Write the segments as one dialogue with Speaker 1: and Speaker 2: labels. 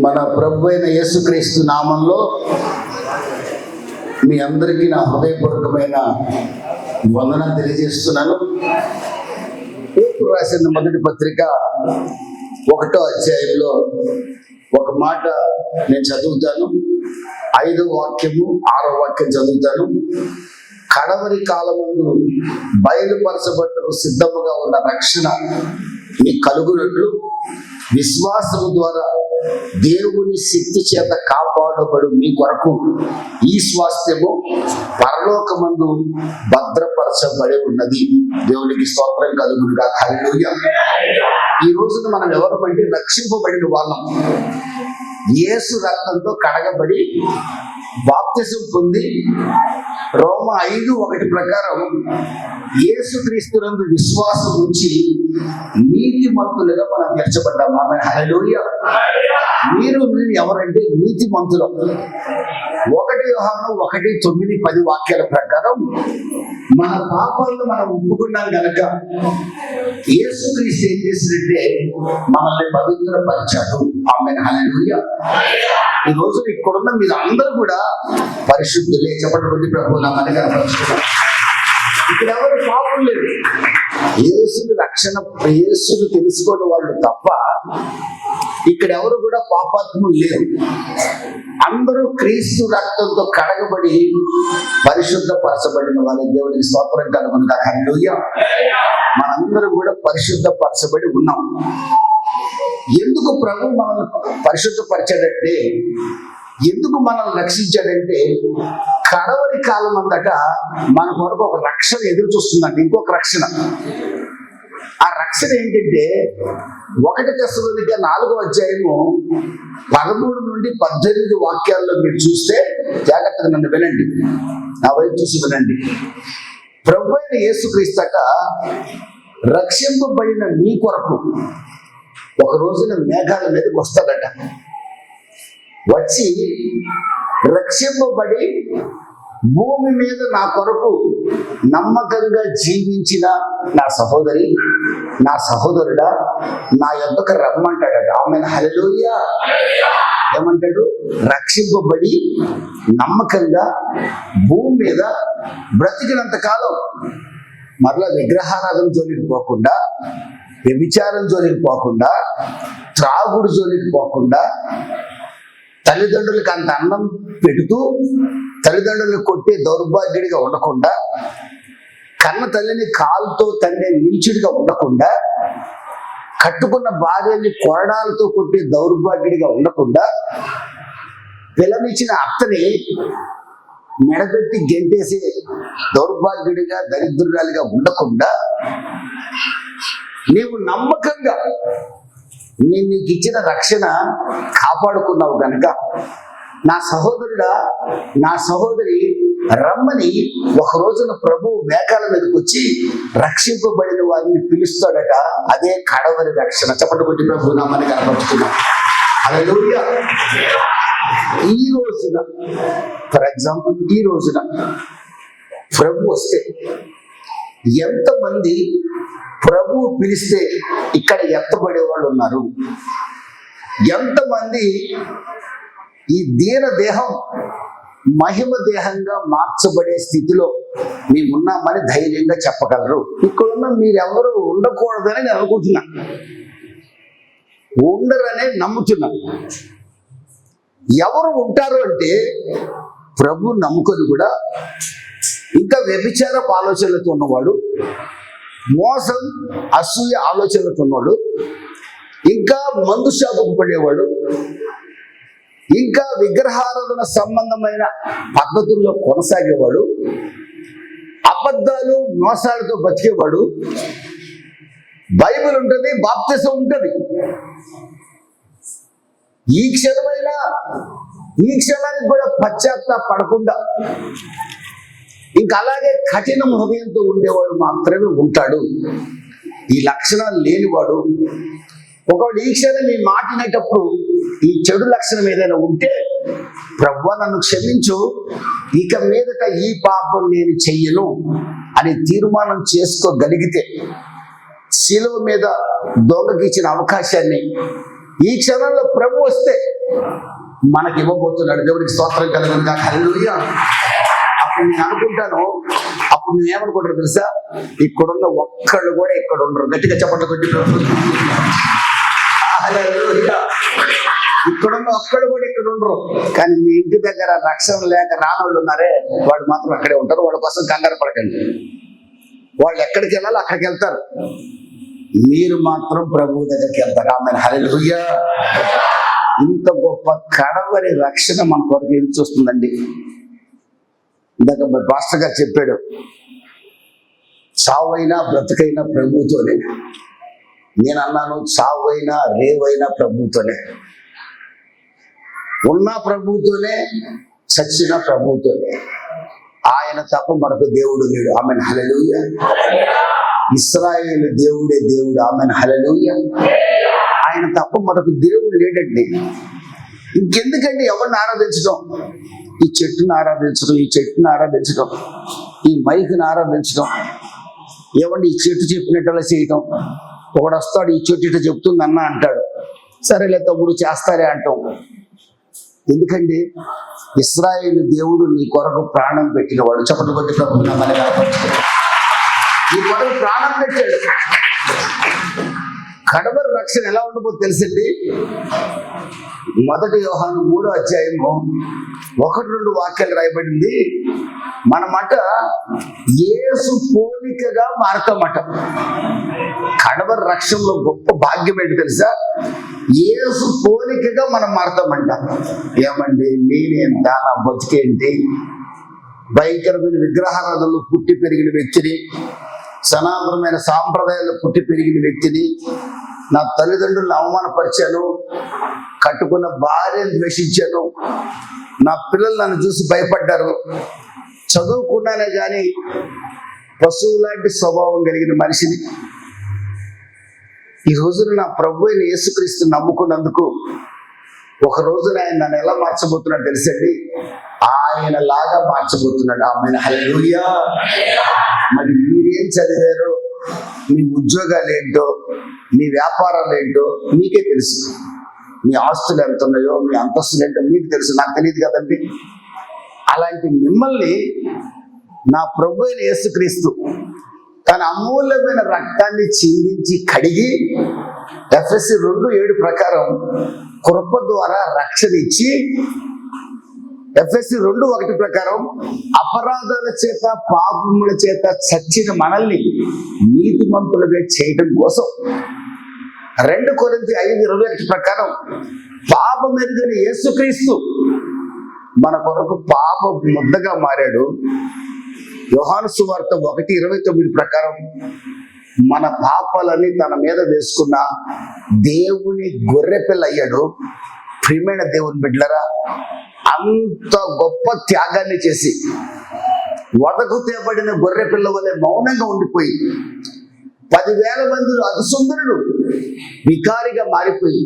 Speaker 1: మన ప్రభు అయిన యేసుక్రీస్తు నామంలో మీ అందరికీ నా హృదయపూర్వకమైన వందనం తెలియజేస్తున్నాను. పేతురు రాసిన మొదటి పత్రిక 1వ అధ్యాయంలో ఒక మాట నేను చదువుతాను. 5వ వాక్యము 6వ వాక్యం చదువుతాను. కడవరి కాలమందు బయలుపరచబట్టకు సిద్ధముగా ఉన్న రక్షణ మీకు కలుగునట్లు విశ్వాసము ద్వారా దేవుని శక్తి చేత కాపాడబడు మీ కొరకు ఈ స్వాస్థ్యము పరలోకమందు భద్రపరచబడి ఉన్నది. దేవునికి స్తోత్రం కలుగునుగా. హల్లెలూయా. ఈ రోజున మనం ఎవరమంటే రక్షింపబడిన వాళ్ళం. యేసు రక్తంతో కడగబడి బాప్తిసం పొంది రోమ 5:1 ప్రకారం యేసుక్రీస్తునందు విశ్వాసం ఉంచి నీతిమంతులుగా మనం తీర్చబడ్డాం. ఆమె హల్లెలూయా. మీరు ఎవరంటే నీతిమంతులు. 1 యోహాను 1:9-10 వాక్యాల ప్రకారం మన పాపాలను మనం ఒప్పుకున్నాం కనుక యేసుక్రీస్తు ఏం చేసినట్టే మనల్ని పవిత్రపరిచాడు. ఆమె హల్లెలూయా. ఈ రోజు ఇక్కడున్న మీరు అందరూ కూడా పరిశుద్ధులే. చెప్పండి, ప్రభు నామని కనపరుచుకున్నారు. ఇక్కడ ఎవరు పాపం లేదు. యేసుని రక్షణ, యేసుని తెలుసుకునే వాళ్ళు తప్ప ఇక్కడ ఎవరు కూడా పాపాత్ములు లేరు. అందరూ క్రీస్తు రక్తంతో కడగబడి పరిశుద్ధపరచబడిన వారి దేవునికి స్తోత్రం కలుగునుగా. హల్లెలూయా. మనందరం కూడా పరిశుద్ధపరచబడి ఉన్నాం. ఎందుకు ప్రభు మనల్ని పరిశుద్ధపరిచాడంటే, ఎందుకు మనల్ని రక్షించాడంటే, కడవరి కాలం అంతటా మన కొరకు ఒక రక్షణ ఎదురు చూస్తుందండి. ఇంకొక రక్షణ. ఆ రక్షణ ఏంటంటే 1 తెస్సలోనిక 4వ అధ్యాయము 13-18 వాక్యాల్లో మీరు చూస్తే, జాగ్రత్తగా నన్ను వినండి, నా వైపు చూసి వినండి. ప్రభు అయిన యేసుక్రీస్తట రక్షింపబడిన మీ కొరకు ఒక రోజున మేఘాల మీదకి వస్తాడట. వచ్చి రక్షింపబడి భూమి మీద నా కొరకు నమ్మకంగా జీవించిన నా సహోదరి, నా సహోదరుడా నా యొద్దకు రమ్మంటాడట. ఆమె హల్లెలూయా. ఏమంటాడు? రక్షింపబడి నమ్మకంగా భూమి మీద బ్రతికినంత కాలం మరలా విగ్రహారాధన జోలికి పోకుండా, వ్యభిచారం జోలికి పోకుండా, త్రాగుడు జోలికి పోకుండా, తల్లిదండ్రులకు అంత అన్నం పెడుతూ తల్లిదండ్రులను కొట్టే దౌర్భాగ్యుడిగా ఉండకుండా, కన్న తల్లిని కాలుతో తండ్రి నీచుడిగా ఉండకుండా, కట్టుకున్న భార్యని కొరడాలతో కొట్టే దౌర్భాగ్యుడిగా ఉండకుండా, పిల్లనిచ్చిన అత్తని మెడబెట్టి గెంటేసి దౌర్భాగ్యుడిగా దరిద్రురాలిగా ఉండకుండా, నీవు నమ్మకంగా నేను నీకు ఇచ్చిన రక్షణ కాపాడుకున్నావు కనుక నా సహోదరుడా, నా సహోదరి రమ్మని ఒక రోజున ప్రభు మేఘాల మీదకి వచ్చి రక్షింపబడిన వారిని పిలుస్తాడట. అదే కడవరి రక్షణ. చెప్పండి, ప్రభు నామని కనపరుచుకున్నాం. హల్లెలూయా. ఈ రోజున, ఫర్ ఎగ్జాంపుల్, ఈ రోజున ప్రభు వస్తే ఎంతమంది ప్రభు పిలిస్తే ఇక్కడ ఎత్తబడే వాళ్ళు ఉన్నారు? ఎంతమంది ఈ దీన దేహం మహిమ దేహంగా మార్చబడే స్థితిలో మేమున్నామని ధైర్యంగా చెప్పగలరు? ఇక్కడున్న మీరెవరు ఉండకూడదని నేను అనుకుంటున్నా, ఉండరనే నమ్ముతున్నా. ఎవరు ఉంటారు అంటే, ప్రభు నమ్ముకొని కూడా ఇంకా వ్యభిచారపు ఆలోచనలతో ఉన్నవాడు, మోసం అసూయ ఆలోచనలతో ఉన్నవాడు, ఇంకా మందు షాపుకు పడేవాడు, ఇంకా విగ్రహారాధన సంబంధమైన పద్ధతుల్లో కొనసాగేవాడు, అబద్ధాలు మోసాలతో బతికేవాడు. బైబిల్ ఉంటుంది, బాప్తిసం ఉంటుంది. ఈ క్షణానికి కూడా పశ్చాత్తాపడకుండా ఇంకా అలాగే కఠిన హృదయంతో ఉండేవాడు మాత్రమే ఉంటాడు. ఈ లక్షణాలు లేనివాడు, ఒకవేళ ఈ క్షణం ఈ మాట వినేటప్పుడు ఈ చెడు లక్షణం ఏదైనా ఉంటే, ప్రభువా నన్ను క్షమించు, ఇక మీదట ఈ పాపం నేను చెయ్యను అని తీర్మానం చేసుకోగలిగితే, శిలువ మీద దొంగకి ఇచ్చిన అవకాశాన్ని ఈ క్షణంలో ప్రభు వస్తే మనకి ఇవ్వబోతున్నాడు. దేవుడికి స్తోత్రం కలుగును గాక. హల్లెలూయా. అప్పుడు నేను అనుకుంటాను, అప్పుడు నేను ఏమనుకుంటాను తెలుసా, ఇక్కడున్న ఒక్కళ్ళు కూడా ఇక్కడ ఉండరు. గట్టిగా చెప్పండి కొద్ది. హల్లెలూయా. ఇక్కడున్న ఒక్కడు కూడా ఇక్కడ ఉండరు. కానీ మీ ఇంటి దగ్గర రక్షణ లేక రానోళ్ళు ఉన్నారే, వాడు మాత్రం అక్కడే ఉంటారు. వాళ్ళ కోసం కంగారు పడకండి. వాళ్ళు ఎక్కడికి వెళ్ళాలో అక్కడికి వెళ్తారు. మీరు మాత్రం ప్రభువు దగ్గరికి వెళ్తారు. ఆమేన్. హల్లెలూయా. ఇంత గొప్ప కడవరి రక్షణ మన కొరకు ఎదురు చూస్తుందండి. ఇందాక పాస్టర్ గారు చెప్పాడు, చావైనా బ్రతుకైనా ప్రభువుతోనే. నేను అన్నాను, చావైనా రేవైనా ప్రభువుతోనే. ఉన్న ప్రభువుతోనే, చచ్చిన ప్రభువుతోనే. ఆయన తప్ప మరొక దేవుడు లేడు. ఆమేన్. హల్లెలూయా. ఇశ్రాయేలు దేవుడే దేవుడు. ఆమేన్. హల్లెలూయా. ఆయన తప్ప మరొక దేవుడు లేడండి. ఇంకెందుకండి ఎవరిని ఆరాధించడం? ఈ చెట్టును ఆరాధించడం, ఈ చెట్టును ఆరాధించడం, ఈ మైకుని ఆరాధించడం, ఏమండి ఈ చెట్టు చెప్పినట్టులా చేయటం. ఒకడు వస్తాడు, ఈ చెట్టు ఇట్లా చెప్తుంది అన్న అంటాడు. సరేలే తమ్ముడు చేస్తారే అంటాం. ఎందుకండి? ఇశ్రాయేలు దేవుడు నీ కొరకు ప్రాణం పెట్టినవాడు. చెప్పండి కొద్ది ప్రభుత్వం నీ కొరకు ప్రాణం పెట్టాడు. కడవరి రక్షణ ఎలా ఉండబోతుందో తెలుసండి. 1 యోహాను 3వ అధ్యాయము 1-2 వాక్యాలు రాయబడింది. మనమాట యేసు పోలికగా మారతామట. కడవరి రక్షణలో గొప్ప భాగ్యం ఏంటి తెలుసా? యేసు పోలికగా మనం మారతామంట. ఏమండి నేనేంత, నా బతికేంటి? భయంకరమైన విగ్రహారాధనలు పుట్టి పెరిగిన వ్యక్తిని, సనాతనమైన సాంప్రదాయాలు పుట్టి పెరిగిన వ్యక్తిని, నా తల్లిదండ్రులను అవమానపరిచాను, కట్టుకున్న భార్యను ద్వేషించాను, నా పిల్లలు నన్ను చూసి భయపడ్డారు, చదువుకున్నానే కానీ పశువు లాంటి స్వభావం కలిగిన మనిషిని. ఈ రోజున నా ప్రభు అయిన యేసుక్రీస్తు నమ్ముకున్నందుకు ఒక రోజున ఆయన నన్ను ఎలా మార్చబోతున్నాడు తెలుసండి? ఆయన లాగా మార్చబోతున్నాడు. ఆమేన్. హల్లెలూయా. మరి మీరేం చదివారో, మీ ఉద్యోగాలు ఏంటో, మీ వ్యాపారాలు ఏంటో మీకే తెలుసు. మీ ఆస్తులు ఎంత ఉన్నాయో, మీ అంతస్తులు ఏంటో మీకు తెలుసు. నాకు తెలియదు కదండి. అలాంటి మిమ్మల్ని నా ప్రభు అయిన యేసుక్రీస్తు తన అమూల్యమైన రక్తాన్ని చిందించి కడిగి ఎఫెసీ 2:7 ప్రకారం కృప ద్వారా రక్షణ ఇచ్చి, ఎఫెసీ 2:1 ప్రకారం అపరాధాల చేత పాపముల చేత చచ్చిన మనల్ని నీతిమంతులుగా చేయడం కోసం, 2 కొరింథీ 5:21 ప్రకారం పాపం ఎరుగని యేసుక్రీస్తు మన కొరకు పాప ముద్దగా మారాడు. యోహాను సువార్త 1:29 ప్రకారం మన పాపాలని తన మీద వేసుకున్న దేవుని గొర్రెపిల్ల అయ్యాడు. ప్రియమైన దేవుని బిడ్డలారా, అంత గొప్ప త్యాగాన్ని చేసి వదకు తేబడిన గొర్రె పిల్ల వలె మౌనంగా ఉండిపోయి 10,000 మందిలో అతి సుందరుడు వికారిగా మారిపోయి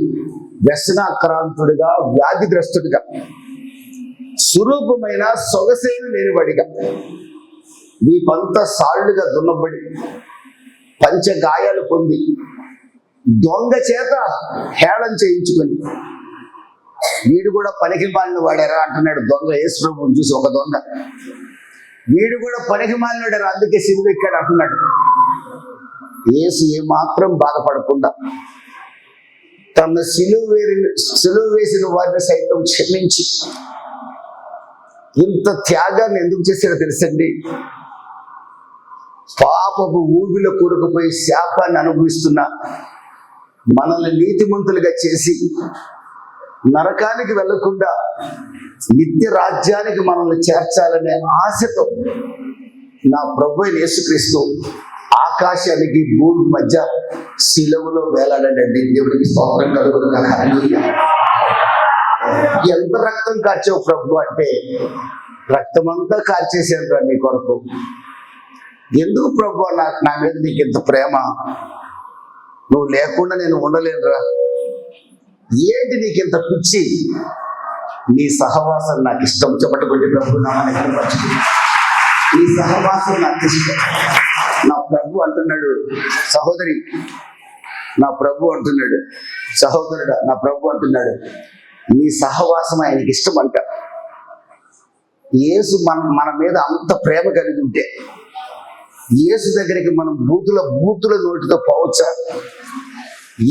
Speaker 1: వ్యసనాక్రాంతుడిగా, వ్యాధిగ్రస్తుడిగా, స్వరూపమైన సొగసైన లేనివాడిగా, వీపంతా సాళ్లుగా దున్నబడి పంచ గాయాలు పొంది దొంగ చేత హేళన చేయించుకొని, వీడు కూడా పనికి మాలిన వాడారా అంటున్నాడు దొంగ. యేసు ప్రభువుని చూసి ఒక దొంగ, వీడు కూడా పనికి మాలినాడారా అందుకే సిలువ ఎక్కాడు అంటున్నాడు. యేసు ఏమాత్రం బాధపడకుండా తన సిలువ వేసిన వారిని సైతం క్షమించి ఇంత త్యాగాన్ని ఎందుకు చేశాడో తెలుసండి? పాపపు ఊబిలో కూరుకుపోయి శాపాన్ని అనుభవిస్తున్న మనల్ని నీతిమంతులుగా చేసి నరకానికి వెళ్లకుండా నిత్య రాజ్యానికి మనల్ని చేర్చాలనే ఆశతో నా ప్రభు అయిన యేసుక్రీస్తు ఆకాశానికి భూమి మధ్య శిలువలో వేలాడండి. దేవుడికి స్తోత్రం కలుగును గాక. హల్లెలూయా. ఎంత రక్తం కార్చావు ప్రభు అంటే, రక్తమంతా కార్చేసాను నీ కొరకు. ఎందుకు ప్రభు నా మీద నీకు ఇంత ప్రేమ? నువ్వు లేకుండా నేను ఉండలేనురా. ఏంటి నీకు ఇంత పిచ్చి? నీ సహవాసం నాకు ఇష్టం. చెప్పట్టుకుంటే ప్రభు నామని నీ సహవాసం నాకు ఇష్టం. నా ప్రభు అంటున్నాడు, సహోదరి నా ప్రభు అంటున్నాడు, సహోదరుడా నా ప్రభు అంటున్నాడు, నీ సహవాసం ఆయనకి ఇష్టం అంట. యేసు మన మీద అంత ప్రేమ కలిగి ఉంటే యేసు దగ్గరికి మనం బూతుల నోటితో పోవచ్చా?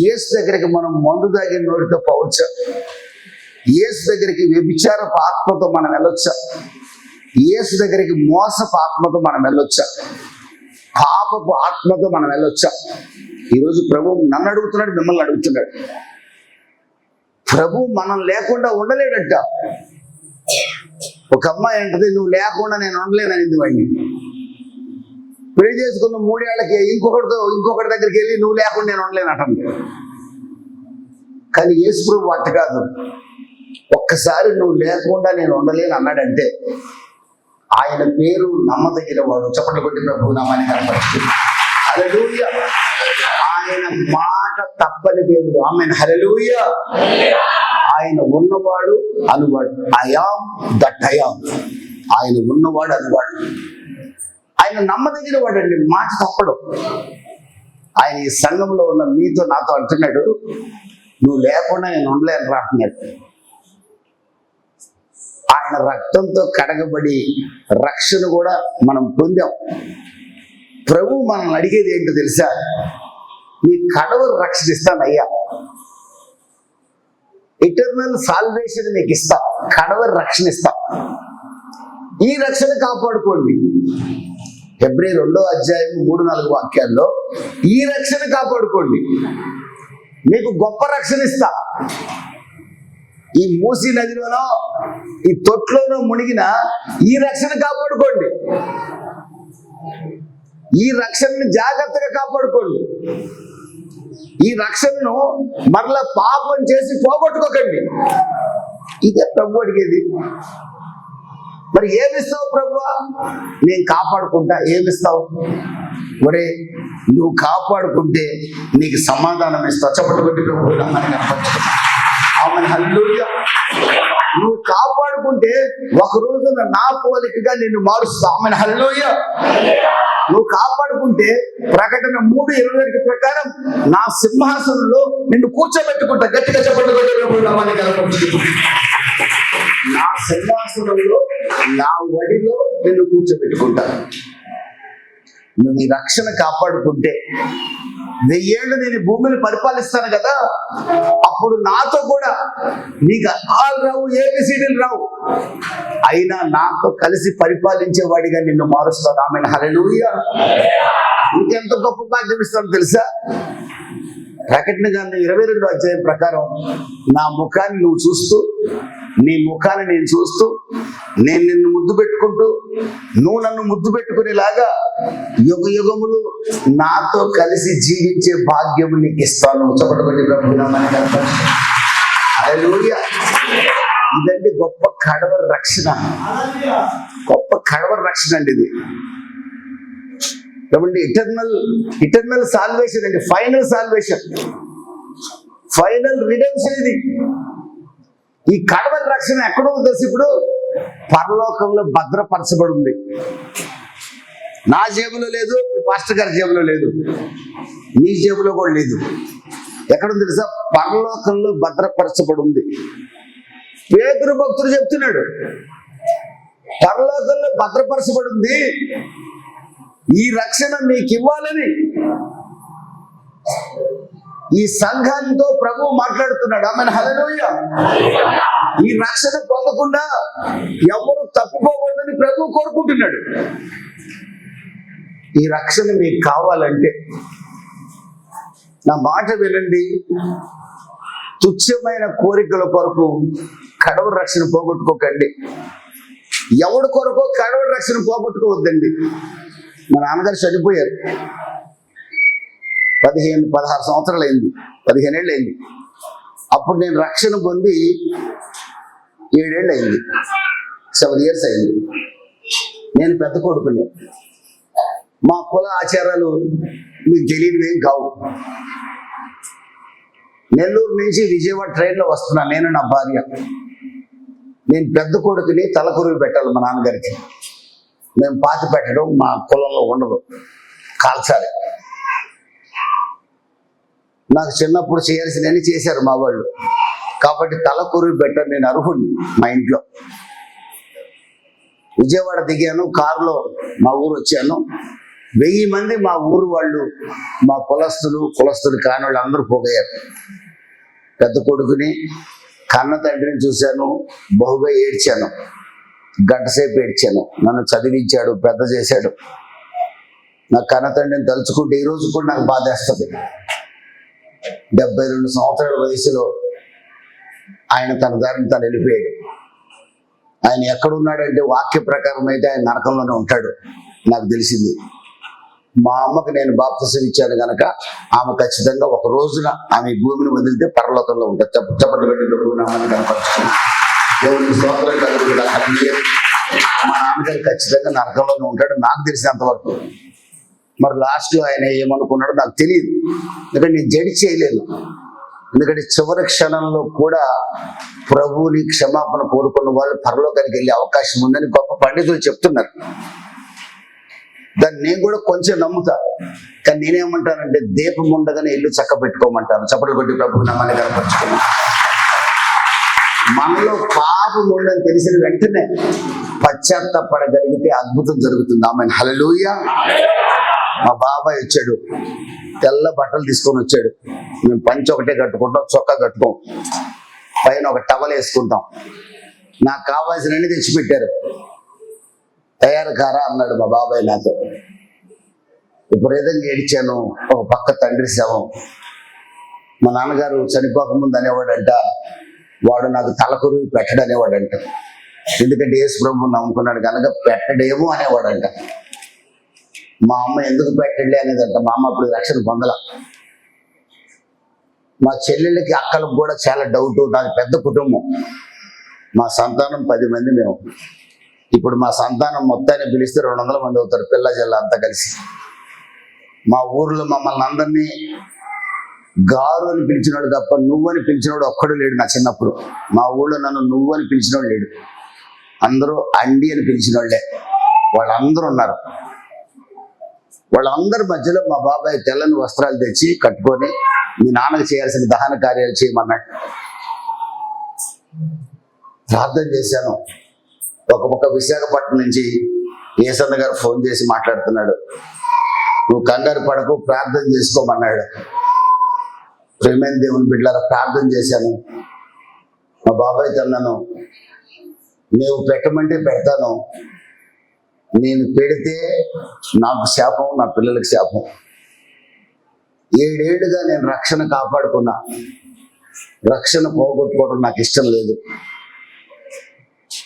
Speaker 1: యేసు దగ్గరికి మనం మందు తాగిన నోటితో పోవచ్చా? యేసు దగ్గరికి వ్యభిచారపు ఆత్మతో మనం వెళ్ళొచ్చా? యేసు దగ్గరికి మోసపు ఆత్మతో మనం వెళ్ళొచ్చా? పాపపు ఆత్మతో మనం వెళ్ళొచ్చా? ఈరోజు ప్రభు నన్ను అడుగుతున్నాడు, మిమ్మల్ని అడుగుతున్నాడు. ప్రభు మనం లేకుండా ఉండలేడట. ఒక అమ్మాయి అంటది, నువ్వు లేకుండా నేను ఉండలేననింది వాడిని. పెళ్లి చేసుకున్న 3 ఏళ్లకి ఇంకొకటి దగ్గరికి వెళ్ళి నువ్వు లేకుండా నేను ఉండలేనటంది. కానీ యేసు ప్రభు అట్ట కాదు. ఒక్కసారి నువ్వు లేకుండా నేను ఉండలేను అన్నాడంటే ఆయన పేరు నమ్మదగిన వాడు. చప్పట్లు కొట్టి ప్రభు నామాన్ని కనపరుస్తుంది. హల్లెలూయా. ఆయన మాట తప్పని దేవుడు. ఆమేన్. హల్లెలూయా. ఆయన ఉన్నవాడు అనువాడు. I am that I am. ఆయన ఉన్నవాడు అనువాడు. ఆయన నమ్మదగిన వాడు అండి, మాట తప్పడు. ఆయన ఈ సంఘంలో ఉన్న మీతో నాతో అంటున్నాడు, నువ్వు లేకుండా నేను ఉండలేను రా అంటున్నాడు. ఆయన రక్తంతో కడగబడి రక్షణ కూడా మనం పొందాం. ప్రభు మనల్ని అడిగేది ఏంటో తెలుసా? నీ కడవరు రక్షణ ఇస్తానయ్యా, ఇటర్నల్ సాల్వేషన్ నీకు ఇస్తా, కడవరి రక్షణ ఇస్తా, ఈ రక్షణ కాపాడుకోండి. హెబ్రీ 2వ అధ్యాయం 3-4 వాక్యాల్లో ఈ రక్షణ కాపాడుకోండి, మీకు గొప్ప రక్షణ ఇస్తా. ఈ మూసీ నదిలోనో ఈ తొట్లోనో మునిగిన ఈ రక్షణ కాపాడుకోండి, ఈ రక్షణని జాగ్రత్తగా కాపాడుకోండి, ఈ రక్షణను మరలా పాపం చేసి పోగొట్టుకోకండి. ఇదే ప్రభు అడిగేది. మరి ఏమిస్తావు ప్రభువా? నేను కాపాడుకుంటా. ఏమిస్తావు? ఒరే, నువ్వు కాపాడుకుంటే నీకు సమాధానం ఇస్తావు. చప్పటి ప్రభు ఆమెను. హల్లెలూయా. నువ్వు కాపాడుకుంటే ఒక రోజున నా పోలికగా నిన్ను మారుస్తా. ఆమెను. హల్లెలూయా. నువ్వు కాపాడుకుంటే ప్రకటన 3:22 ప్రకారం నా సింహాసనంలో నిన్ను కూర్చోబెట్టుకుంటా. గట్టిగా చెప్పండి. నా సింహాసనంలో నా వడిలో నిన్ను కూర్చోబెట్టుకుంటా. నువ్వు నీ రక్షణ కాపాడుకుంటే 1000 ఏళ్ళు నేను భూమిని పరిపాలిస్తాను కదా, అప్పుడు నాతో కూడా నీకు ఆల్ రావు, ఏబిసిడీలు రావు, అయినా నాతో కలిసి పరిపాలించేవాడిగా నిన్ను మారుస్తాను. ఆమెను. హల్లెలూయా. ఇంకెంత గొప్ప భాగ్యం ఇస్తాను తెలుసా? ప్రకటన గ్రంథం 22వ అధ్యాయం ప్రకారం నా ముఖాన్ని నువ్వు చూస్తూ, నీ ముఖాన్ని నేను చూస్తూ, నేను నిన్ను ముద్దు పెట్టుకుంటూ, నువ్వు నన్ను ముద్దు పెట్టుకునేలాగా యుగ యుగములు నాతో కలిసి జీవించే భాగ్యం నీకు ఇస్తాను. చెప్పబడి ప్రభునామాన్ని కనపరుచు. హల్లెలూయా. ఇదండి గొప్ప కడవరి రక్షణ. గొప్ప కడవరి రక్షణ అండి ఇది. ఏమండి? ఇటర్నల్ సాల్వేషన్ అండి. ఫైనల్ సాల్వేషన్, ఫైనల్ రిడెంప్షన్ ఇది. ఈ కడవరి రక్షణ ఎక్కడో తెలుసు? ఇప్పుడు పరలోకంలో భద్రపరచబడి ఉంది. నా జేబులో లేదు, మీ పాస్టర్ గారి జేబులో లేదు, నీ జేబులో కూడా లేదు. ఎక్కడుంది తెలుసా? పరలోకంలో భద్రపరచబడి ఉంది. పేతురు భక్తుడు చెప్తున్నాడు, పరలోకంలో భద్రపరచబడి ఉంది, ఈ రక్షణ మీకు ఇవ్వాలని ఈ సంఘంతో ప్రభు మాట్లాడుతున్నాడు. ఆమెను. హల్లెలూయా. ఈ రక్షణ పొందకుండా ఎవరు తప్పిపోకూడదని ప్రభు కోరుకుంటున్నాడు. ఈ రక్షణ మీకు కావాలంటే నా మాట వినండి. తుచ్చమైన కోరికల కొరకు కడవరి రక్షణ పోగొట్టుకోకండి. ఎవడి కొరకు కడవరి రక్షణ పోగొట్టుకోవద్దండి. మా నాన్నగారు చనిపోయారు. 16 సంవత్సరాలు అయింది, 15 ఏళ్ళు అయింది. అప్పుడు నేను రక్షణ పొంది 7 ఏళ్ళు అయింది, 7 years అయింది. నేను పెద్ద కొడుకుని. మా కుల ఆచారాలు మీకు తెలియనివేం కావు. నెల్లూరు నుంచి విజయవాడ ట్రైన్లో వస్తున్నాను నేను, నా భార్య. నేను పెద్ద కొడుకుని తలకొరువు పెట్టాలి మా నాన్నగారికి. మేము పాతి పెట్టడం మా కులంలో ఉండదు, కాల్చాలి. నాకు చిన్నప్పుడు చేయాల్సినవన్నీ చేశారు మా వాళ్ళు. కాబట్టి తల కొరివి పెట్టని నేను అర్హుడిని. మా ఇంట్లో విజయవాడ దిగాను, కారులో మా ఊరు వచ్చాను. 1000 మంది మా ఊరు వాళ్ళు, మా కులస్తులు కాని వాళ్ళు అందరూ పోగయ్యారు. పెద్ద కొడుకుని కన్న తండ్రిని చూశాను, బహుగా ఏడ్చాను. గంటసేపు ఏడ్చాను. నన్ను చదివించాడు, పెద్ద చేశాడు. నా కన్న తండ్రిని తలుచుకుంటే ఈ రోజు కూడా నాకు బాధేస్తుంది. 72 సంవత్సరాల వయసులో ఆయన తన దారిని తను వెళ్ళిపోయాడు. ఆయన ఎక్కడున్నాడంటే వాక్య ప్రకారం అయితే ఆయన నరకంలోనే ఉంటాడు నాకు తెలిసింది. మా అమ్మకు నేను బాప్తిసం ఇచ్చాను కనుక ఆమె ఖచ్చితంగా ఒక రోజున ఆమె భూమిని వదిలితే పరలోకంలో ఉంటుంది. చెప్పట్లు పెట్టి నామాన్ని కనపరుచుకుని దేవుడికి స్తోత్రం కలుగుతుంది. మా నాన్నగారు ఖచ్చితంగా నరకంలోనే ఉంటాడు నాకు తెలిసినంత వరకు. మరి లాస్ట్ ఆయన ఏమనుకున్నాడో నాకు తెలియదు, ఎందుకంటే నేను జడ్జి చేయలేను. ఎందుకంటే చివరి క్షణంలో కూడా ప్రభువుని క్షమాపణ కోరుకున్న వాళ్ళు పరలోకానికి వెళ్ళే అవకాశం ఉందని గొప్ప పండితులు చెప్తున్నారు. దాన్ని నేను కూడా కొంచెం నమ్ముతా. కానీ నేనేమంటానంటే దీపం ఉండగానే ఇల్లు చక్క పెట్టుకోమంటాను. చప్పట్లు కొట్టి ప్రభువు నామాన్ని కనపరుచుకున్నాను. మనలో పాపం ఉందని తెలిసిన వెంటనే పశ్చాత్తాపడగలిగితే అద్భుతం జరుగుతుంది. ఆమె హల్లెలూయా. మా బాబాయ్ వచ్చాడు, తెల్ల బట్టలు తీసుకొని వచ్చాడు. మేము పంచి ఒకటే కట్టుకుంటాం, చొక్కా కట్టుకోం, పైన ఒక టవల్ వేసుకుంటాం. నాకు కావాల్సినవన్నీ తెచ్చిపెట్టారు. తయారు కారా అన్నాడు మా బాబాయ్ నాతో. విపరీతంగా ఏడిచాను. ఒక పక్క తండ్రి శవం. మా నాన్నగారు చనిపోకముందు అనేవాడంట, వాడు నాకు తలకొరివి పెట్టడు అనేవాడంట. ఎందుకంటే యేసు ప్రభువుని నమ్ముకున్నాడు కనుక పెట్టడేమో అనేవాడంట. మా అమ్మ ఎందుకు పెట్టలే అనేదంట. మా అమ్మ అప్పుడు రక్షణ పొందల. మా చెల్లెళ్ళకి అక్కలకు కూడా చాలా డౌట్. నాకు పెద్ద కుటుంబం, మా సంతానం 10 మంది మేము. ఇప్పుడు మా సంతానం మొత్తాన్ని పిలిస్తే 200 మంది అవుతారు, పిల్ల జల్ల అంతా కలిసి. మా ఊర్లో మమ్మల్ని అందరినీ గారు అని పిలిచినాడు తప్ప నువ్వు అని పిలిచినోడు ఒక్కడు లేడు. నా చిన్నప్పుడు మా ఊళ్ళో నన్ను నువ్వు అని పిలిచినోడు లేడు. అందరూ అండి అని పిలిచినోళ్లే. వాళ్ళందరూ ఉన్నారు. వాళ్ళందరి మధ్యలో మా బాబాయ్ తెల్లని వస్త్రాలు తెచ్చి కట్టుకొని మీ నాన్నకు చేయాల్సిన దహన కార్యాలు చేయమన్నాడు. ప్రార్థన చేశాను. ఒక విశాఖపట్నం నుంచి ఏసన్న గారు ఫోన్ చేసి మాట్లాడుతున్నాడు. నువ్వు కంగారు పడకు, ప్రార్థన చేసుకోమన్నాడు. ప్రేమైన దేవుని బిడ్డలారా, ప్రార్థన చేశాను. మా బాబాయ్ తన్నాను, నీవు పెట్టమంటే పెడతాను, నేను పెడితే నాకు శాపం, నా పిల్లలకి శాపం. 7 ఏళ్ళుగా నేను రక్షణ కాపాడుకున్నా. రక్షణ పోగొట్టుకోవడం నాకు ఇష్టం లేదు.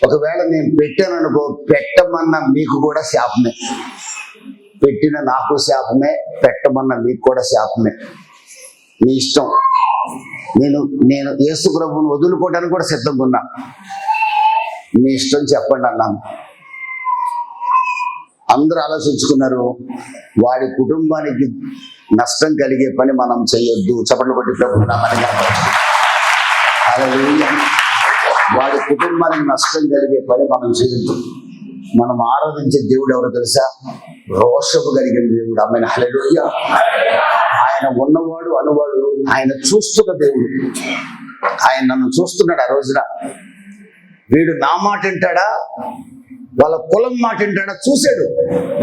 Speaker 1: ఒకవేళ నేను పెట్టాను అనుకో, పెట్టమన్న మీకు కూడా శాపమే. పెట్టిన నాకు శాపమే, పెట్టమన్న మీకు కూడా శాపమే. మీ ఇష్టం. నేను యేసు ప్రభువుని వదులుకోవడానికి కూడా సిద్ధంగా ఉన్నా. మీ ఇష్టం చెప్పండి అన్నాను. అందరూ ఆలోచించుకున్నారు, వాడి కుటుంబానికి నష్టం కలిగే పని మనం చేయొద్దు. చప్పట్లు కొట్టి ప్రభువు నామాన్ని హల్లెలూయా. వాడి కుటుంబానికి నష్టం కలిగే పని మనం చేయొద్దు. మనం ఆరాధించే దేవుడు ఎవరో తెలుసా? రోషము కలిగిన దేవుడు. ఆమె హల్లెలూయా. ఆయన ఉన్నవాడు అనువాడు, ఆయన చూస్తున్న దేవుడు. ఆయన నన్ను చూస్తున్నాడు. ఆ రోజున వీడు నా మాట వింటాడా, వాళ్ళ కులం మాట వింటాడా చూశాడు.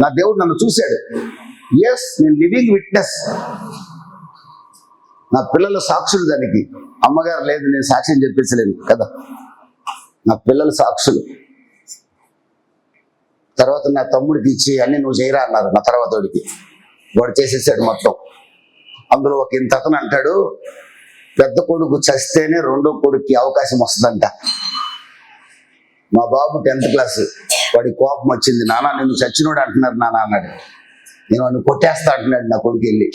Speaker 1: నా దేవుడు నన్ను చూశాడు. ఎస్, నేను లివింగ్ విట్నెస్. నా పిల్లలు సాక్షులు. దానికి అమ్మగారు లేదు, నేను సాక్ష్యం చెప్పేసలేను కదా. నా పిల్లలు సాక్షులు. తర్వాత నా తమ్ముడికి ఇచ్చి అన్ని నువ్వు చేయరా అన్నారు. నా తర్వాత వాడు చేసేసాడు మొత్తం. అందులో ఒక ఇంత అతను అంటాడు, పెద్ద కొడుకు చస్తేనే రెండో కొడుక్కి అవకాశం వస్తుందంట. మా బాబు 10th క్లాస్. వాడి కోపం వచ్చింది. నాన్న నేను చచ్చినోడు అంటున్నారు నాన్న అన్నాడు. నేను వాడిని కొట్టేస్తా అంటున్నాడు నా కొడుకు వెళ్ళి.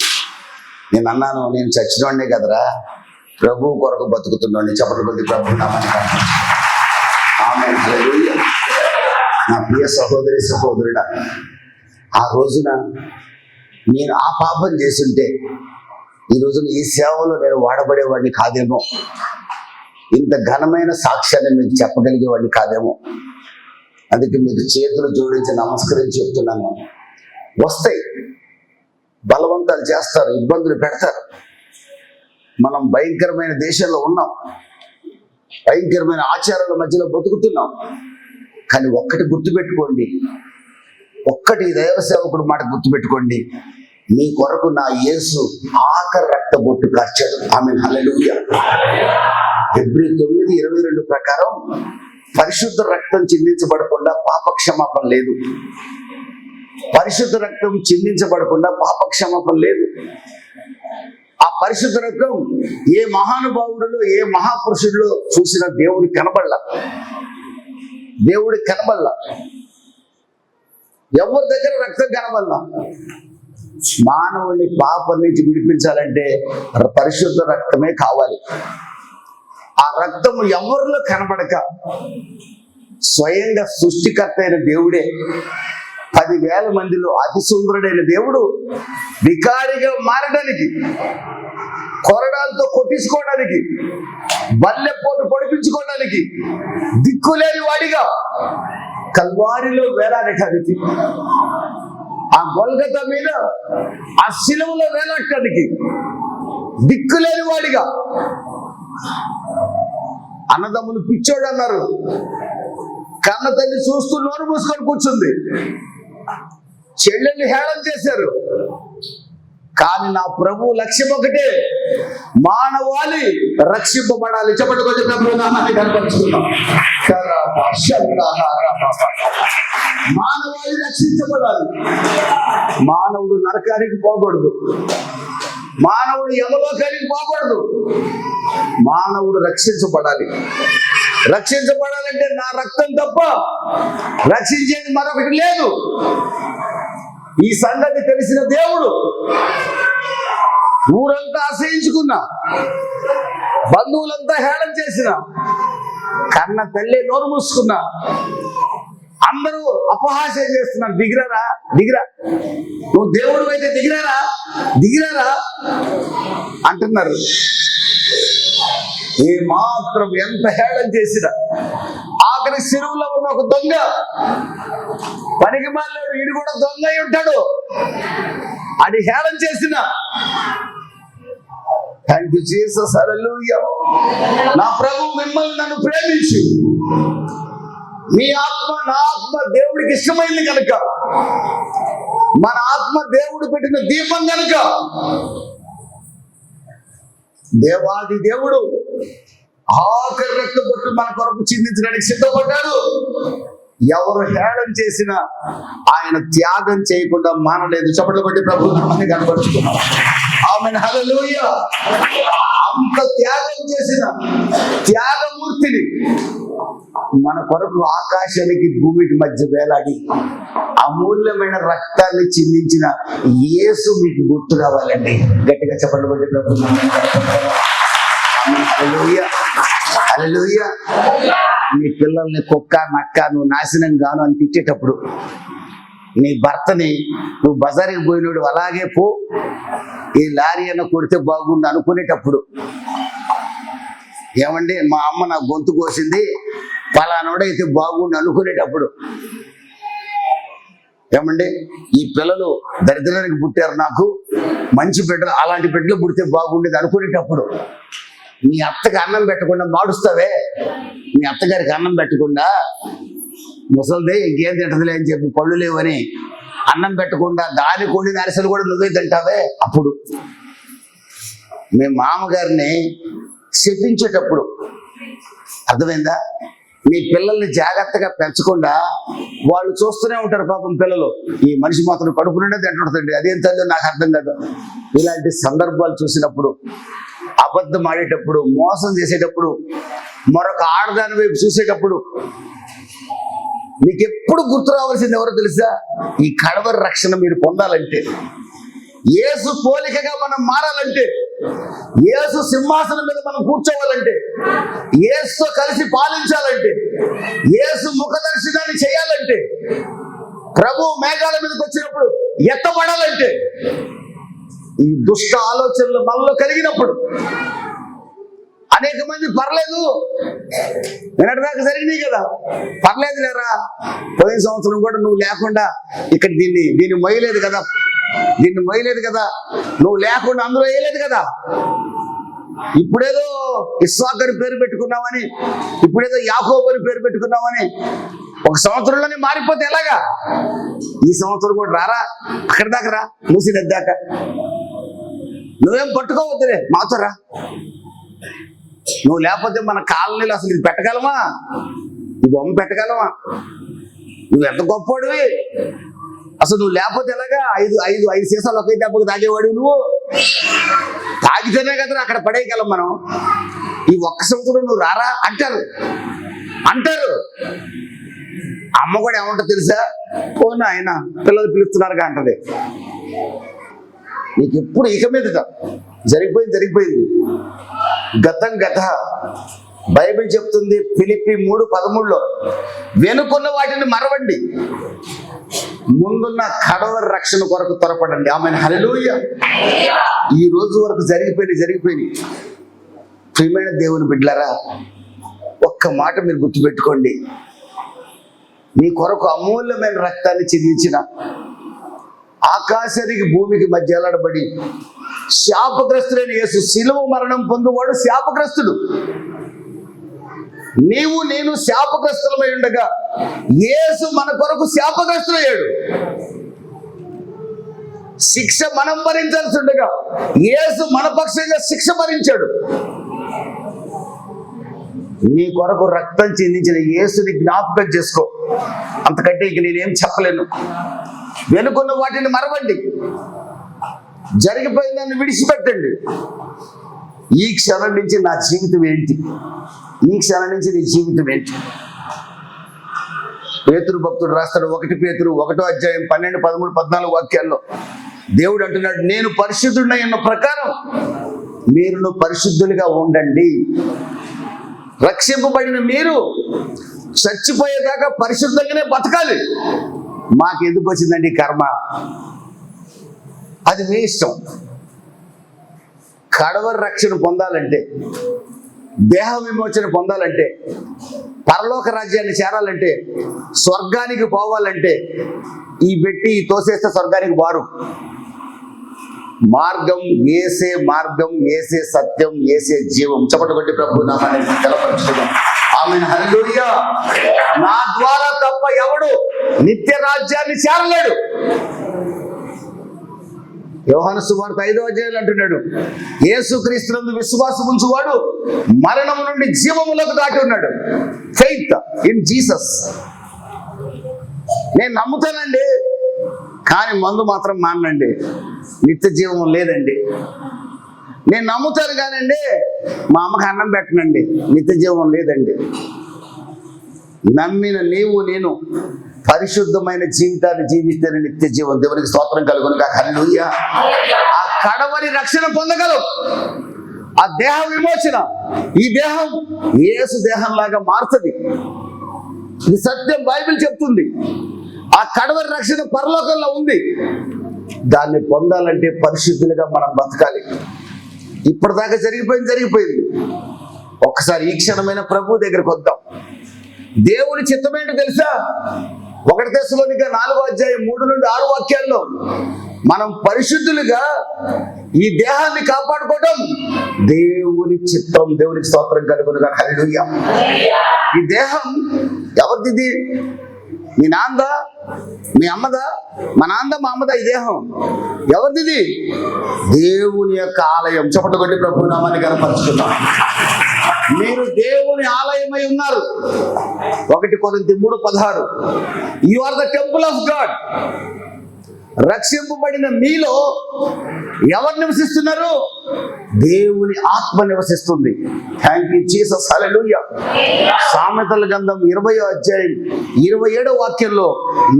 Speaker 1: నేను అన్నాను, నేను చచ్చినోడినే కదరా, ప్రభు కొరకు బతుకుతున్నాడు. చప్పట్లు కొద్ది ప్రభు నామని. ఆమేన్. హల్లెలూయా. నా ప్రియ సహోదరి సహోదరుడా, ఆ రోజున నేను ఆ పాపం చేస్తుంటే ఈ రోజున ఈ సేవలో నేను వాడబడేవాడిని కాదేమో. ఇంత ఘనమైన సాక్ష్యాన్ని మీకు చెప్పగలిగేవాడిని కాదేమో. అందుకే మీకు చేతులు జోడించి నమస్కరించి చెప్తున్నాను. వస్తాయి, బలవంతాలు చేస్తారు, ఇబ్బందులు పెడతారు. మనం భయంకరమైన దేశంలో ఉన్నాం. భయంకరమైన ఆచారాల మధ్యలో బతుకుతున్నాం. కానీ ఒక్కటి గుర్తుపెట్టుకోండి, ఒక్కటి దైవ సేవకుడు మాట గుర్తుపెట్టుకోండి, మీ కొరకు నా యేసు ఆఖరి రక్త బొట్టు కార్చాడు. ఆమేన్, హల్లెలూయా. హెబ్రీ 9:22 ప్రకారం పరిశుద్ధ రక్తం చిందించబడకుండా పాపక్షమాపణ లేదు. పరిశుద్ధ రక్తం చిందించబడకుండా పాపక్షమాపణ లేదు. ఆ పరిశుద్ధ రక్తం ఏ మహానుభావుడిలో ఏ మహాపురుషుడిలో చూసినా దేవుడి కనబడలా. ఎవరి దగ్గర రక్తం కనబడలా. మానవుని పాపం నుంచి విడిపించాలంటే పరిశుద్ధ రక్తమే కావాలి. ఆ రక్తం ఎవరిలో కనబడక స్వయంగా సృష్టికర్త అయిన దేవుడే 10,000 మందిలో అతి సుందరుడైన దేవుడు వికారిగా మారడానికి, కొరడాలతో కొట్టించుకోవడానికి, బల్లెపోటు పొడిపించుకోవడానికి, దిక్కులేని వాడిగా కల్వారిలో వేలాడటానికి, ఆ గొల్గొతా మీద ఆ శిలువలో వేలాడటానికి దిక్కులేని వాడిగా. అన్నదమ్ములు పిచ్చోడు అన్నారు, కన్న తల్లి చూస్తూ నోరు మూసుకొని కూర్చుంది. చెల్లెల్ని హేళన చేశారు. కానీ నా ప్రభు లక్ష్యం ఒకటే, మానవాళి రక్షింపబడాలి. చెప్పండి, కొంచెం ప్రభు నామాన్ని కనపరుచుకున్నాం. మానవాళి రక్షించబడాలి. మానవుడు నరకానికి పోకూడదు, మానవుడు యమలోకానికి పోకూడదు. మానవుడు రక్షించబడాలి. రక్షించబడాలంటే నా రక్తం తప్ప రక్షించేది మరొకటి లేదు. ఈ సంగతి తెలిసిన దేవుడు ఊరంతా అసహించుకున్నా, బంధువులంతా హేళన చేసిన, కన్న తల్లి నోరు మూసుకున్నా, అందరూ అపహాస్యం చేస్తున్నారు. దిగిరారా, నువ్వు దేవుడు అయితే దిగిరారా అంటున్నారు. ఏ మాత్రం ఎంత హేళన చేసినా, ఆఖరి చెరువులో ఉన్న ఒక దొంగ, పనికి మాలాడు, ఈడు కూడా దొంగ అయి ఉంటాడు, అది హేళన చేసిన, థాంక్యూ జీసస్, హల్లెలూయా. నా ప్రభు మిమ్మల్ని నన్ను ప్రేమించి, మీ ఆత్మ నా ఆత్మ దేవుడికి ఇష్టమైంది కనుక, మన ఆత్మ దేవుడు పెట్టిన దీపం కనుక, దేవాది దేవుడు ఆఖరి రక్త బొట్టు మన కొరకు చిందించడానికి సిద్ధపడ్డాడు. ఎవరు హేళన చేసినా ఆయన త్యాగం చేయకుండా మానలేదు. చప్పట్లు కొట్టి ప్రభువుని మనకి కనపరుచుకున్నాం. ఆమేన్, హల్లెలూయా. అంత త్యాగం చేసిన త్యాగమూర్తిని మన కొరకు ఆకాశానికి భూమికి మధ్య వేలాడి అమూల్యమైన రక్తాన్ని చిందించిన యేసు మీకు గుర్తు రావాలండి. గట్టిగా చప్పట్లు కొట్టి ప్రభువుని హల్లెలూయా, హల్లెలూయా. నీ పిల్లల్ని కుక్క నక్క నువ్వు నాశనం గాను అని తిట్టేటప్పుడు, నీ భర్తని నువ్వు బజార్కి పోయినోడు అలాగే పో, ఈ లారీ అన్న కొడితే బాగుండు అనుకునేటప్పుడు, ఏమండి మా అమ్మ నా గొంతు కోసింది పలానోడైతే బాగుండు అనుకునేటప్పుడు, ఏమండి ఈ పిల్లలు దరిద్రానికి పుట్టారు, నాకు మంచి బిడ్డలు, అలాంటి బిడ్డలు పుడితే బాగుండేది అనుకునేటప్పుడు, నీ అత్తకి అన్నం పెట్టకుండా మాడుస్తావే, నీ అత్తగారికి అన్నం పెట్టకుండా, ముసలిదే ఇంకేం తింటదిలే అని చెప్పి పళ్ళు లేవని అన్నం పెట్టకుండా దాని కొన్ని అరిసెలు కూడా నువ్వే తింటావే, అప్పుడు మీ మామగారిని శపించేటప్పుడు, అర్థమైందా? నీ పిల్లల్ని జాగ్రత్తగా పెంచకుండా వాళ్ళు చూస్తూనే ఉంటారు పాపం పిల్లలు, ఈ మనిషి మాత్రం కడుపు నిండా తింటుంటుందండి, అదేం తల్లి నాకు అర్థం కాదు. ఇలాంటి సందర్భాలు చూసినప్పుడు, అబద్ధం ఆడేటప్పుడు, మోసం చేసేటప్పుడు, మరొక ఆడదాని వైపు చూసేటప్పుడు మీకు ఎప్పుడు గుర్తు రావాల్సింది ఎవరో తెలుసా? ఈ కడవరి రక్షణ మీరు పొందాలంటే, యేసు పోలికగా మనం మారాలంటే, యేసు సింహాసనం మీద మనం కూర్చోవాలంటే, యేసుతో కలిసి పాలించాలంటే, యేసు ముఖ దర్శనాన్ని చేయాలంటే, ప్రభు మేఘాల మీదకి వచ్చినప్పుడు ఎత్తబడాలంటే, ఈ దుష్ట ఆలోచనలు మనలో కలిగినప్పుడు, అనేక మంది పర్లేదు వినడానికి జరిగినాయి కదా, పర్లేదు లేరా, పోయిన సంవత్సరం కూడా నువ్వు లేకుండా ఇక్కడ దీన్ని మొయ్యలేదు కదా, నువ్వు లేకుండా అందులో వేయలేదు కదా, ఇప్పుడేదో ఇస్సాకరు పేరు పెట్టుకున్నామని, ఇప్పుడేదో యాకోబు అని పేరు పెట్టుకున్నామని 1 సంవత్సరంలోనే మారిపోతే ఎలాగా? ఈ సంవత్సరం కూడా రారా, అక్కడి దాకా రా, మూసినద్దాకా. నువ్వేం పట్టుకోవద్దులే, మాతో రా. నువ్వు లేకపోతే మన కాలనీలో అసలు ఇది పెట్టగలమా? ఈ బొమ్మ పెట్టగలమా? నువ్వు ఎంత గొప్పవాడివి అసలు. నువ్వు లేకపోతే ఎలాగా? ఐదు సీసాలు ఒకే దెబ్బకు తాగేవాడివి నువ్వు. తాగితేనే కదా అక్కడ పడేయగలం మనం. ఈ 1 సంవత్సరం నువ్వు రారా అంటారు. అమ్మ కూడా ఏమంటో తెలుసా? పోనా ఆయన పిల్లలు పిలుస్తున్నారుగా అంటది. నీకు ఎప్పుడు ఇక మీదట జరిగిపోయింది. గతం గత. బైబిల్ చెప్తుంది ఫిలిప్పీ 3:13లో, వెనుకున్న వాటిని మరవండి, ముందున్న కడవరి రక్షణ కొరకు త్వరపడండి. ఆమేన్, హల్లెలూయా. ఈ రోజు వరకు జరిగిపోయి ప్రియమైన దేవుని బిడ్డలారా, ఒక్క మాట మీరు గుర్తుపెట్టుకోండి. మీ కొరకు అమూల్యమైన రక్తాన్ని చిందించిన, ఆకాశానికి భూమికి మధ్య ఎలాడబడి శాపగ్రస్తుడైన యేసు శిలువ మరణం పొందువాడు శాపగ్రస్తుడు. నీవు నేను శాపగ్రస్తులమై ఉండగా యేసు మన కొరకు శాపగ్రస్తుడయ్యాడు. శిక్ష మనం భరించాల్సి ఉండగా యేసు మన పక్షంగా శిక్ష భరించాడు. నీ కొరకు రక్తం చిందించిన యేసుని జ్ఞాపకం చేసుకో. అంతకంటే ఇక నేనేం చెప్పలేను. వెనుకున్న వాటిని మరవండి, జరిగిపోయిందాన్ని విడిచిపెట్టండి. ఈ క్షణం నుంచి నా జీవితం ఏంటి? ఈ క్షణం నుంచి నీ జీవితం ఏంటి? పేతురు భక్తుడు రాస్తాడు, 1 పేతురు 1:12, 12, 13, 14 వాక్యాల్లో దేవుడు అంటున్నాడు, నేను పరిశుద్ధుడినై ఉన్న ప్రకారం మీరును పరిశుద్ధులుగా ఉండండి. రక్షింపబడిన మీరు చచ్చిపోయేదాకా పరిశుద్ధంగానే బతకాలి. మాకెందుకు వచ్చిందండి కర్మ? అది మీ ఇష్టం. కడవరి రక్షణ పొందాలంటే, దేహ విమోచన పొందాలంటే, పరలోక రాజ్యాన్ని చేరాలంటే, స్వర్గానికి పోవాలంటే ఈ పెట్టి తోసేస్తే స్వర్గానికి వారు. మార్గం ఏసే, మార్గం ఏసే, సత్యం ఏసే, జీవం. చప్పట్లు కొట్టి ప్రభు నామాన్ని తెలపరుచుకుందాం. ఆమేన్, హల్లెలూయా. నా ద్వారా తప్ప ఎవడు నిత్య రాజ్యాన్ని చేరలేడు. యోహాను సువార్త 5వ అధ్యాయంలో అంటున్నాడు, యేసుక్రీస్తునందు విశ్వాసం ఉంచువాడు మరణం నుండి జీవములకు దాటి ఉన్నాడు. Faith in Jesus. నేను నమ్ముతానండి, కానీ మందు మాత్రం మానండి, నిత్య జీవం లేదండి. నేను నమ్ముతాను కానండి, మా అమ్మకి అన్నం పెట్టనండి, నిత్య జీవం లేదండి. నమ్మిన నీవు నేను పరిశుద్ధమైన జీవితాన్ని జీవిస్తేనే నిత్య జీవం. దేవునికి స్తోత్రం కలుగునుగా. హల్లెలూయా. ఆ కడవరి రక్షణ పొందగలవు. ఆ దేహ విమోచన, ఈ దేహం యేసు దేహంలాగా మారుతుంది. ఇది సత్యం, బైబిల్ చెప్తుంది. ఆ కడవరి రక్షణ పరలోకంలో ఉంది. దాన్ని పొందాలంటే పరిశుద్ధులుగా మనం బతకాలి. ఇప్పటిదాకా జరిగిపోయింది. ఒక్కసారి ఈ క్షణమైన ప్రభు దగ్గరకు వద్దాం. దేవుని చిత్తమేంటో తెలుసా? 1 తెస్సలోనిక 4వ అధ్యాయం 3 నుండి 6 వాక్యాల్లో మనం పరిశుద్ధులుగా ఈ దేహాన్ని కాపాడుకోవడం దేవుని చిత్తం. దేవునికి స్తోత్రం కలుగునుగా. హల్లెలూయా. ఈ దేహం ఎవరిది? మీ నాన్నదా, మీ అమ్మదా? మా నాన్నదా, మా అమ్మదా? ఈ దేహం ఎవరిది? దేవుని యొక్క ఆలయం. చప్పట్లు కొట్టి ప్రభు నామాన్ని కనపరుచుకుందాం. మీరు దేవుని ఆలయమై ఉన్నారు. 1 కొరింథీ 3:16. You are the temple of God. రక్షింపబడిన మీలో ఎవరు నివసిస్తున్నారు? దేవుని ఆత్మ నివసిస్తుంది. Thank you Jesus. హల్లెలూయా. సామెతల గ్రంథం 20వ అధ్యాయం 27వ వాక్యంలో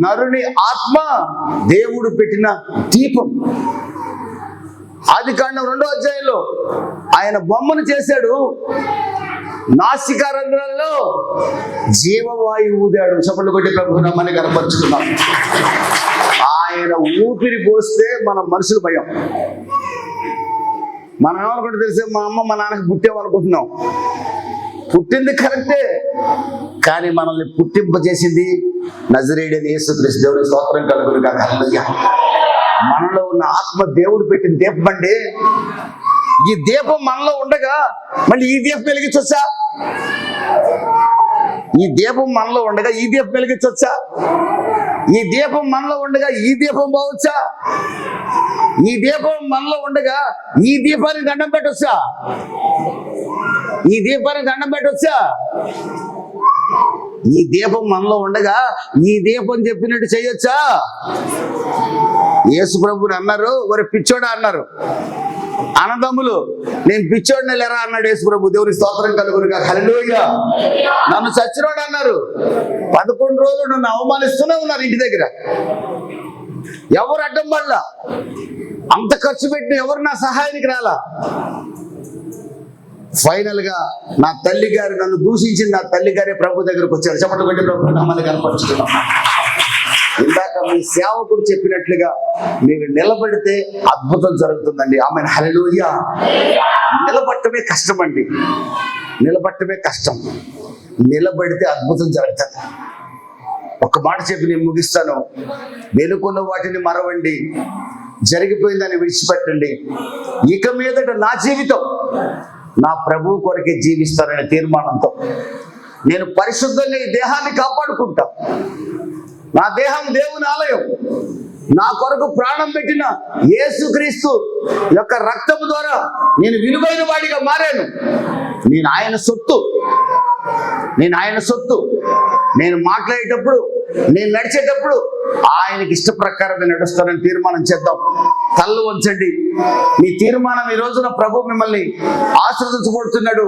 Speaker 1: నరుని ఆత్మ దేవుడు పెట్టిన దీపం. ఆదికాండం 2వ అధ్యాయంలో ఆయన బొమ్మను చేశాడు, నాసికా రంధ్రాల్లో జీవవాయువు ఊదాడు. చప్పట్లు కొట్టి ప్రభు నామాన్ని కనపరుచుకున్నాం. ఆయన ఊపిరి పోస్తే మనం మనుషులు భయం. మనం ఏమనుకుంటే తెలిసే, మా అమ్మ మా నాన్నకి పుట్టామనుకుంటున్నాం. పుట్టింది కరెక్టే, కానీ మనల్ని పుట్టింపజేసింది నజరేయుడైన యేసుక్రీస్తు. దేవుని స్తోత్రం కలుగునుగా. హల్లెలూయా. మనలో ఉన్న ఆత్మ దేవుడు పెట్టిన దీపం అండి. ఈ దీపం మనలో ఉండగా మళ్ళీ ఈ దీపం వెలిగించొచ్చా? ఈ దీపం మనలో ఉండగా ఈ దీపం వెలిగించొచ్చా? ఈ దీపం మనలో ఉండగా ఈ దీపం పోవచ్చా? ఈ దీపం మనలో ఉండగా ఈ దీపానికి దండం పెట్టొచ్చా? ఈ దీపానికి దండం పెట్టొచ్చా? ఈ దీపం మనలో ఉండగా ఈ దీపం చెప్పినట్టు చేయొచ్చా? యేసు ప్రభుని అన్నారు, ఒరే పిచ్చోడా అన్నారు అన్నదమ్ములు. నేను పిచ్చోడిని లేరా అన్నాడు యేసు ప్రభు. దేవుని స్తోత్రం కలుగునుగా. హల్లెలూయా. నన్ను చచ్చినోడు అన్నారు. 11 రోజులు నన్ను అవమానిస్తూనే ఉన్నారు ఇంటి దగ్గర. ఎవరు అడ్డం పడలా. అంత ఖర్చు పెట్టిన ఎవరు నా సహాయానికి రాలా. ఫైనల్ గా నా తల్లి గారు నన్ను దూషించిన నా తల్లి గారే ప్రభు దగ్గరకు వచ్చారు. చెప్పండి పెట్టి ప్రభు నమ్మల్ని కనపరుచుకున్నాం. ఇందాక మీ సేవకుడు చెప్పినట్లుగా మీరు నిలబడితే అద్భుతం జరుగుతుందండి. ఆమెన్. హల్లెలూయా. నిలబట్టమే కష్టం అండి. నిలబట్టమే కష్టం. నిలబడితే అద్భుతం జరుగుతుంది. ఒక మాట చెప్పి నేను ముగిస్తాను. వెనుకున్న వాటిని మరవండి, జరిగిపోయిందని విడిచిపెట్టండి. ఇక మీదట నా జీవితం నా ప్రభువు కొరకే జీవిస్తాననే తీర్మానంతో నేను పరిశుద్ధంగా ఈ దేహాన్ని కాపాడుకుంటా. నా దేహం దేవుని ఆలయం. నా కొరకు ప్రాణం పెట్టిన యేసుక్రీస్తు యొక్క రక్తము ద్వారా నేను విలువైన వాడిగా మారాను. నేను ఆయన సొత్తు. నేను ఆయన సొత్తు. నేను మాట్లాడేటప్పుడు, నేను నడిచేటప్పుడు ఆయనకి ఇష్ట ప్రకారంగా నడుస్తానని తీర్మానం చేద్దాం. తల్లు వంచండి. మీ తీర్మానం ఈ రోజున ప్రభు మిమ్మల్ని ఆశీర్వదించబడుతున్నాడు.